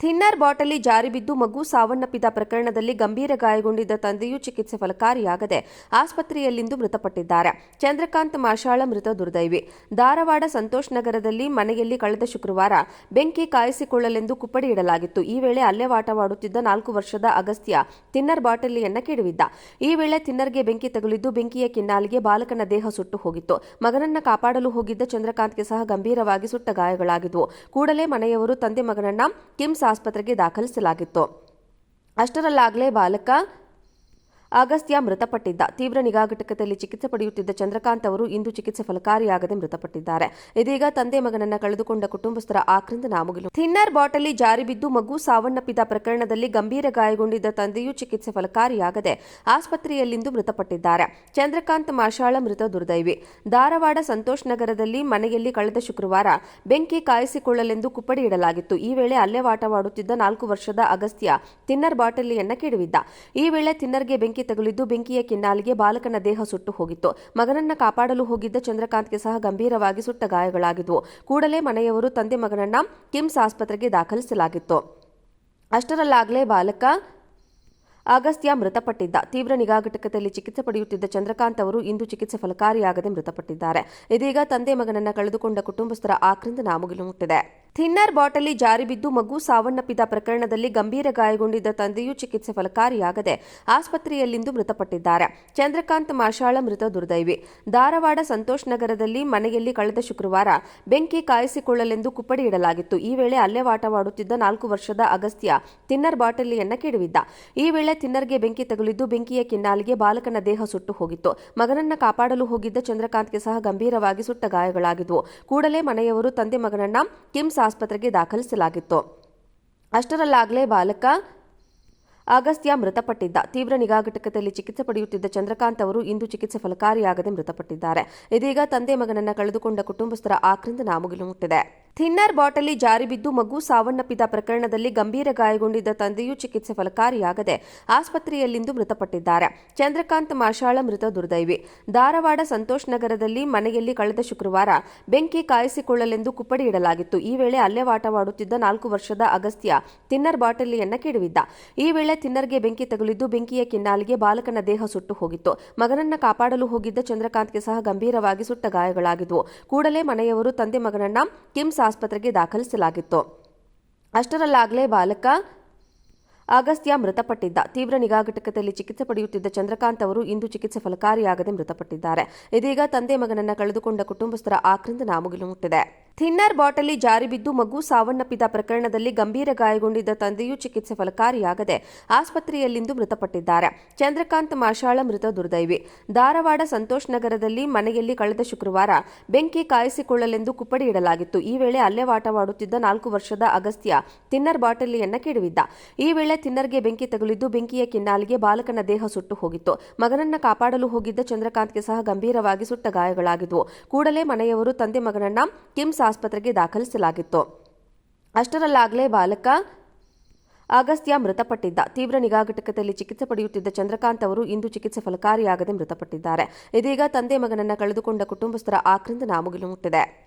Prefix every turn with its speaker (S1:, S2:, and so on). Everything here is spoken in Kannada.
S1: ಥಿನ್ನರ್ ಬಾಟಲಿ ಜಾರಿ ಬಿದ್ದು ಮಗು ಸಾವನ್ನಪ್ಪಿದ ಪ್ರಕರಣದಲ್ಲಿ ಗಂಭೀರ ಗಾಯಗೊಂಡಿದ್ದ ತಂದೆಯೂ ಚಿಕಿತ್ಸೆ ಫಲಕಾರಿಯಾಗದೆ ಆಸ್ಪತ್ರೆಯಲ್ಲಿಂದು ಮೃತಪಟ್ಟಿದ್ದಾರೆ. ಚಂದ್ರಕಾಂತ್ ಮಾಷಾಳ ಮೃತ ದುರ್ದೈವಿ. ಧಾರವಾಡ ಸಂತೋಷ್ ನಗರದಲ್ಲಿ ಮನೆಯಲ್ಲಿ ಕಳೆದ ಶುಕ್ರವಾರ ಬೆಂಕಿ ಕಾಯಿಸಿಕೊಳ್ಳಲೆಂದು ಕುಪ್ಪಡಿ ಇಡಲಾಗಿತ್ತು. ಈ ವೇಳೆ ಅಲ್ಲೇ ವಾಟವಾಡುತ್ತಿದ್ದ 4 ವರ್ಷದ ಅಗಸ್ತ್ಯ ಥಿನ್ನರ್ ಬಾಟಲಿಯನ್ನ ಕೆಡವಿದ್ದ. ಈ ವೇಳೆ ಥಿನ್ನರ್ಗೆ ಬೆಂಕಿ ತಗುಲಿದ್ದು ಬೆಂಕಿಯ ಕಿನ್ನಾಲಿಗೆ ಬಾಲಕನ ದೇಹ ಸುಟ್ಟು ಹೋಗಿತ್ತು. ಮಗನನ್ನ ಕಾಪಾಡಲು ಹೋಗಿದ್ದ ಚಂದ್ರಕಾಂತ್ಗೆ ಸಹ ಗಂಭೀರವಾಗಿ ಸುಟ್ಟ ಗಾಯಗಳಾಗಿದ್ವು. ಕೂಡಲೇ ಮನೆಯವರು ತಂದೆ ಮಗನನ್ನ ಕಿಮ್ಸ್ ಆಸ್ಪತ್ರೆಗೆ ದಾಖಲಿಸಲಾಗಿತ್ತು. ಅಷ್ಟರಲ್ಲಾಗಲೇ ಬಾಲಕ ಅಗಸ್ತ್ಯ ಮೃತಪಟ್ಟಿದ್ದ. ತೀವ್ರ ನಿಗಾ ಘಟಕದಲ್ಲಿ ಚಿಕಿತ್ಸೆ ಪಡೆಯುತ್ತಿದ್ದ ಚಂದ್ರಕಾಂತ್ ಅವರು ಇಂದು ಚಿಕಿತ್ಸೆ ಫಲಕಾರಿಯಾಗದೆ ಮೃತಪಟ್ಟಿದ್ದಾರೆ. ಇದೀಗ ತಂದೆ ಮಗನನ್ನ ಕಳೆದುಕೊಂಡ ಕುಟುಂಬಸ್ಥರ ಆಕ್ರಂದನ ಮುಗಿಲು. ಥಿನ್ನರ್ ಬಾಟಲಿ ಜಾರಿ ಬಿದ್ದು ಮಗು ಸಾವನ್ನಪ್ಪಿದ ಪ್ರಕರಣದಲ್ಲಿ ಗಂಭೀರ ಗಾಯಗೊಂಡಿದ್ದ ತಂದೆಯೂ ಚಿಕಿತ್ಸೆ ಫಲಕಾರಿಯಾಗದೆ ಆಸ್ಪತ್ರೆಯಲ್ಲಿಂದು ಮೃತಪಟ್ಟಿದ್ದಾರೆ. ಚಂದ್ರಕಾಂತ್ ಮಾಷಾಳ ಮೃತ ದುರ್ದೈವಿ. ಧಾರವಾಡ ಸಂತೋಷ್ ನಗರದಲ್ಲಿ ಮನೆಯಲ್ಲಿ ಕಳೆದ ಶುಕ್ರವಾರ ಬೆಂಕಿ ಕಾಯಿಸಿಕೊಳ್ಳಲೆಂದು ಕುಪ್ಪಡಿ ಇಡಲಾಗಿತ್ತು. ಈ ವೇಳೆ ಅಲ್ಲೇ ವಾಟವಾಡುತ್ತಿದ್ದ 4 ವರ್ಷದ ಅಗಸ್ತ್ಯ ಥಿನ್ನರ್ ಬಾಟಲಿಯನ್ನ ಕೆಡವಿದ್ದ. ಈ ವೇಳೆ ಥಿನ್ನರ್ಗೆ ಬೆಂಕಿ ತಗುಲಿದ್ದು ಬೆಂಕಿಯ ಕಿನ್ನಾಲಿಗೆ ಬಾಲಕನ ದೇಹ ಸುಟ್ಟು ಹೋಗಿತ್ತು. ಮಗನನ್ನ ಕಾಪಾಡಲು ಹೋಗಿದ್ದ ಚಂದ್ರಕಾಂತ್ಗೆ ಸಹ ಗಂಭೀರವಾಗಿ ಸುಟ್ಟ ಗಾಯಗಳಾಗಿದ್ವು. ಕೂಡಲೇ ಮನೆಯವರು ತಂದೆ ಮಗನನ್ನ ಕಿಮ್ಸ್ ಆಸ್ಪತ್ರೆಗೆ ದಾಖಲಿಸಲಾಗಿತ್ತು. ಅಷ್ಟರಲ್ಲಾಗಲೇ ಬಾಲಕ ಅಗಸ್ತ್ಯ ಮೃತಪಟ್ಟಿದ್ದ. ತೀವ್ರ ನಿಗಾ ಘಟಕದಲ್ಲಿ ಚಿಕಿತ್ಸೆ ಪಡೆಯುತ್ತಿದ್ದ ಚಂದ್ರಕಾಂತ್ ಅವರು ಇಂದು ಚಿಕಿತ್ಸೆ ಫಲಕಾರಿಯಾಗದೆ ಮೃತಪಟ್ಟಿದ್ದಾರೆ. ಇದೀಗ ತಂದೆ ಮಗನನ್ನ ಕಳೆದುಕೊಂಡ ಕುಟುಂಬಸ್ಥರ ಆಕ್ರಂದನ ಮುಗಿಲು ಮುಟ್ಟಿದೆ. ಥಿನ್ನರ್ ಬಾಟಲಿ ಜಾರಿ ಬಿದ್ದು ಮಗು ಸಾವನ್ನಪ್ಪಿದ ಪ್ರಕರಣದಲ್ಲಿ ಗಂಭೀರ ಗಾಯಗೊಂಡಿದ್ದ ತಂದೆಯೂ ಚಿಕಿತ್ಸೆ ಫಲಕಾರಿಯಾಗದೆ ಆಸ್ಪತ್ರೆಯಲ್ಲಿಂದು ಮೃತಪಟ್ಟಿದ್ದಾರೆ. ಚಂದ್ರಕಾಂತ್ ಮಾಷಾಳ ಮೃತ ದುರ್ದೈವಿ. ಧಾರವಾಡ ಸಂತೋಷ್ ನಗರದಲ್ಲಿ ಮನೆಯಲ್ಲಿ ಕಳೆದ ಶುಕ್ರವಾರ ಬೆಂಕಿ ಕಾಯಿಸಿಕೊಳ್ಳಲೆಂದು ಕುಪ್ಪಡಿ ಇಡಲಾಗಿತ್ತು. ಈ ವೇಳೆ ಅಲ್ಲೇ ವಾಟವಾಡುತ್ತಿದ್ದ 4 ವರ್ಷದ ಅಗಸ್ತ್ಯ ಥಿನ್ನರ್ ಬಾಟಲಿಯನ್ನ ಕೆಡವಿದ್ದ. ಈ ವೇಳೆ ಥಿನ್ನರ್ಗೆ ಬೆಂಕಿ ತಗುಲಿದ್ದು ಬೆಂಕಿಯ ಕಿನ್ನಾಲಿಗೆ ಬಾಲಕನ ದೇಹ ಸುಟ್ಟು ಹೋಗಿತ್ತು. ಮಗನನ್ನ ಕಾಪಾಡಲು ಹೋಗಿದ್ದ ಚಂದ್ರಕಾಂತ್ಗೆ ಸಹ ಗಂಭೀರವಾಗಿ ಸುಟ್ಟ ಗಾಯಗಳಾಗಿದ್ವು. ಕೂಡಲೇ ಮನೆಯವರು ತಂದೆ ಮಗನನ್ನ ಕಿಮ್ಸ್ ಆಸ್ಪತ್ರೆಗೆ ದಾಖಲಿಸಲಾಗಿತ್ತು. ಅಷ್ಟರಲ್ಲಾಗಲೇ ಬಾಲಕ ಅಗಸ್ತ್ಯ ಮೃತಪಟ್ಟಿದ್ದ. ತೀವ್ರ ನಿಗಾ ಘಟಕದಲ್ಲಿ ಚಿಕಿತ್ಸೆ ಪಡೆಯುತ್ತಿದ್ದ ಚಂದ್ರಕಾಂತ್ ಅವರು ಇಂದು ಚಿಕಿತ್ಸೆ ಫಲಕಾರಿಯಾಗದೆ ಮೃತಪಟ್ಟಿದ್ದಾರೆ. ಇದೀಗ ತಂದೆ ಮಗನನ್ನ ಕಳೆದುಕೊಂಡ ಕುಟುಂಬಸ್ಥರ ಆಕ್ರಂದನ ಮುಗಿಲು ಮುಟ್ಟಿದೆ. ಥಿನ್ನರ್ ಬಾಟಲಿ ಜಾರಿ ಬಿದ್ದು ಮಗು ಸಾವನ್ನಪ್ಪಿದ ಪ್ರಕರಣದಲ್ಲಿ ಗಂಭೀರ ಗಾಯಗೊಂಡಿದ್ದ ತಂದೆಯೂ ಚಿಕಿತ್ಸೆ ಫಲಕಾರಿಯಾಗದೆ ಆಸ್ಪತ್ರೆಯಲ್ಲಿಂದು ಮೃತಪಟ್ಟಿದ್ದಾರೆ. ಚಂದ್ರಕಾಂತ್ ಮಾಷಾಳ ಮೃತ ದುರ್ದೈವಿ. ಧಾರವಾಡ ಸಂತೋಷ್ ನಗರದಲ್ಲಿ ಮನೆಯಲ್ಲಿ ಕಳೆದ ಶುಕ್ರವಾರ ಬೆಂಕಿ ಕಾಯಿಸಿಕೊಳ್ಳಲೆಂದು ಕುಪ್ಪಡಿ ಇಡಲಾಗಿತ್ತು. ಈ ವೇಳೆ ಅಲ್ಲೇ ವಾಟವಾಡುತ್ತಿದ್ದ 4 ವರ್ಷದ ಅಗಸ್ತ್ಯ ಥಿನ್ನರ್ ಬಾಟಲಿಯನ್ನ ಕೆಡವಿದ್ದ. ಈ ವೇಳೆ ಥಿನ್ನರ್ಗೆ ಬೆಂಕಿ ತಗುಲಿದ್ದು ಬೆಂಕಿಯ ಕಿನ್ನಾಲಿಗೆ ಬಾಲಕನ ದೇಹ ಸುಟ್ಟು ಹೋಗಿತ್ತು. ಮಗನನ್ನ ಕಾಪಾಡಲು ಹೋಗಿದ್ದ ಚಂದ್ರಕಾಂತ್ಗೆ ಸಹ ಗಂಭೀರವಾಗಿ ಸುಟ್ಟ ಗಾಯಗಳಾಗಿದ್ವು. ಕೂಡಲೇ ಮನೆಯವರು ತಂದೆ ಮಗನನ್ನ ಕಿಮ್ಸ್ ಆಸ್ಪತ್ರೆಗೆ ದಾಖಲಿಸಲಾಗಿತ್ತು. ಅಷ್ಟರಲ್ಲಾಗಲೇ ಬಾಲಕ ಅಗಸ್ತ್ಯ ಮೃತಪಟ್ಟಿದ್ದ. ತೀವ್ರ ನಿಗಾ ಘಟಕದಲ್ಲಿ ಚಿಕಿತ್ಸೆ ಪಡೆಯುತ್ತಿದ್ದ ಚಂದ್ರಕಾಂತ್ ಅವರು ಇಂದು ಚಿಕಿತ್ಸೆ ಫಲಕಾರಿಯಾಗದೆ ಮೃತಪಟ್ಟಿದ್ದಾರೆ. ಇದೀಗ ತಂದೆ ಮಗನನ್ನ ಕಳೆದುಕೊಂಡ ಕುಟುಂಬಸ್ಥರ ಆಕ್ರಂದನ ಮುಗಿಲು ಮುಟ್ಟಿದೆ. ಥಿನ್ನರ್ ಬಾಟಲಿ ಜಾರಿ ಬಿದ್ದು ಮಗು ಸಾವನ್ನಪ್ಪಿದ ಪ್ರಕರಣದಲ್ಲಿ ಗಂಭೀರ ಗಾಯಗೊಂಡಿದ್ದ ತಂದೆಯೂ ಚಿಕಿತ್ಸೆ ಫಲಕಾರಿಯಾಗದೆ ಆಸ್ಪತ್ರೆಯಲ್ಲಿಂದು ಮೃತಪಟ್ಟಿದ್ದಾರೆ. ಚಂದ್ರಕಾಂತ್ ಮಾಷಾಳ ಮೃತ ದುರ್ದೈವಿ. ಧಾರವಾಡ ಸಂತೋಷ್ ನಗರದಲ್ಲಿ ಮನೆಯಲ್ಲಿ ಕಳೆದ ಶುಕ್ರವಾರ ಬೆಂಕಿ ಕಾಯಿಸಿಕೊಳ್ಳಲೆಂದು ಕುಪ್ಪಡಿ ಇಡಲಾಗಿತ್ತು. ಈ ವೇಳೆ ಅಲ್ಲೇ ವಾಟವಾಡುತ್ತಿದ್ದ 4 ವರ್ಷದ ಅಗಸ್ತ್ಯ ಥಿನ್ನರ್ ಬಾಟಲಿಯನ್ನ ಕೆಡವಿದ್ದ. ಈ ವೇಳೆ ಥಿನ್ನರ್ಗೆ ಬೆಂಕಿ ತಗುಲಿದ್ದು ಬೆಂಕಿಯ ಕಿನ್ನಾಲಿಗೆ ಬಾಲಕನ ದೇಹ ಸುಟ್ಟು ಹೋಗಿತ್ತು. ಮಗನನ್ನ ಕಾಪಾಡಲು ಹೋಗಿದ್ದ ಚಂದ್ರಕಾಂತ್ಗೆ ಸಹ ಗಂಭೀರವಾಗಿ ಸುಟ್ಟ ಗಾಯಗಳಾಗಿದ್ವು. ಕೂಡಲೇ ಮನೆಯವರು ತಂದೆ ಮಗನನ್ನ ಕಿಮ್ಸ್ ಆಸ್ಪತ್ರೆಗೆ ದಾಖಲಿಸಲಾಗಿತ್ತು. ಅಷ್ಟರಲ್ಲಾಗಲೇ ಬಾಲಕ ಅಗಸ್ತ್ಯ ಮೃತಪಟ್ಟಿದ್ದ. ತೀವ್ರ ನಿಗಾ ಘಟಕದಲ್ಲಿ ಚಿಕಿತ್ಸೆ ಪಡೆಯುತ್ತಿದ್ದ ಚಂದ್ರಕಾಂತ್ ಅವರು ಇಂದು ಚಿಕಿತ್ಸೆ ಫಲಕಾರಿಯಾಗದೆ ಮೃತಪಟ್ಟಿದ್ದಾರೆ. ಇದೀಗ ತಂದೆ ಮಗನನ್ನ ಕಳೆದುಕೊಂಡ ಕುಟುಂಬಸ್ಥರ ಆಕ್ರಂದನ ಮುಗಿಲು ಮುಟ್ಟಿದೆ.